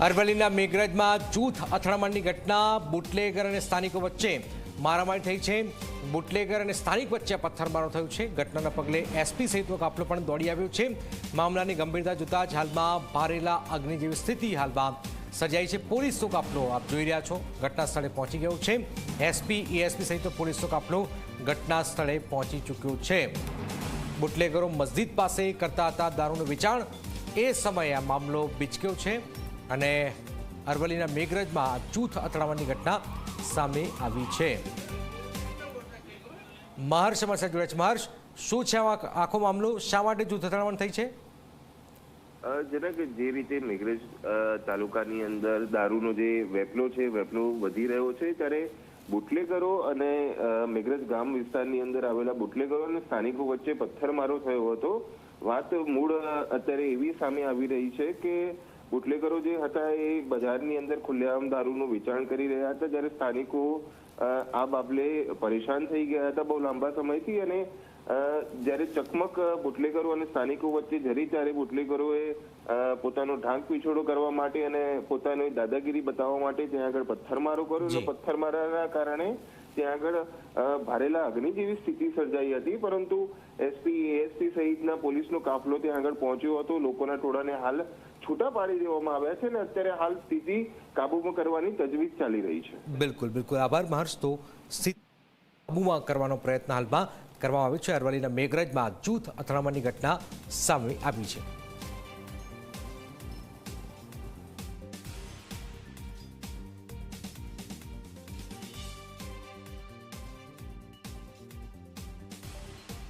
અરવલ્લીના મેઘરજમાં જૂથ અથડામણની ઘટના, બુટલેગર અને સ્થાનિકો વચ્ચે મારામારી થઈ છે. બુટલેગર અને સ્થાનિક વચ્ચે પથ્થરમારો થયો છે. ઘટનાના પગલે એસપી સહિતનો કાફલો પણ દોડી આવ્યો છે. મામલાની ગંભીરતા જોતા જ હાલમાં ભારેલા અગ્નિ જેવી સ્થિતિ હાલમાં સર્જાઈ છે. પોલીસનો કાફલો આપ જોઈ રહ્યા છો ઘટના સ્થળે પહોંચી ગયો છે. એસપી એએસપી સહિતનો પોલીસનો કાફલો ઘટના સ્થળે પહોંચી ચૂક્યો છે. બુટલેગરો મસ્જિદ પાસે કરતા હતા દારૂનું વેચાણ. એ સમયે આ મામલો બીચક્યો છે અને અરવલ્લીના મેઘરજમાં જૂથ અથડામણની ઘટના સામે આવી છે. મહર્ષ અમારી સાથે જોડાયા છે. મહર્ષ, શું છે આખો મામલો? શા માટે જૂથ અથડામણ થઈ છે? જેના કે જે રીતે મેઘરજ તાલુકાની અંદર દારૂનો જે વેપલો છે વેપલો વધી રહ્યો છે, ત્યારે બુટલેગરો અને મેઘરજ ગામ વિસ્તારની અંદર આવેલા બુટલેગરો અને સ્થાનિકો વચ્ચે પથ્થરમારો થયો હતો. વાત મૂળ અત્યારે એવી સામે આવી રહી છે કે બુટલેગરો જે હતા એ બજારની અંદર ખુલ્લેઆમ દારૂનું વેચાણ કરી રહ્યા હતા, જ્યારે સ્થાનિકો આ બાબલે પરેશાન થઈ ગયા હતા બહુ લાંબા સમયથી. અને જ્યારે ચકમક બુટલેગરો અને સ્થાનિકો વચ્ચે જરી ત્યારે બુટલેગરોએ પોતાનો ઢાંક પીછોડો કરવા માટે અને પોતાની દાદાગીરી બતાવવા માટે ત્યાં આગળ પથ્થરમારો કર્યો. પથ્થરમારાના કારણે ત્યાં આગળ ભારેલા અગ્નિ જેવી સ્થિતિ સર્જાઈ હતી, પરંતુ એસપી એએસપી સહિતના પોલીસનો કાફલો ત્યાં આગળ પહોંચ્યો હતો. લોકોના ટોળાને હાલ છૂટા પાડી દેવામાં આવ્યા છે અને અત્યારે હાલ સ્થિતિ કાબૂમાં કરવાની તજવીજ ચાલી રહી છે. બિલકુલ બિલકુલ આભાર મહર્ષ. તો સ્થિતિ કાબૂમાં કરવાનો પ્રયત્ન હાલમાં કરવામાં આવ્યો છે. અરવલ્લીના મેઘરજમાં જૂથ અથડામણની ઘટના સામે આવી છે.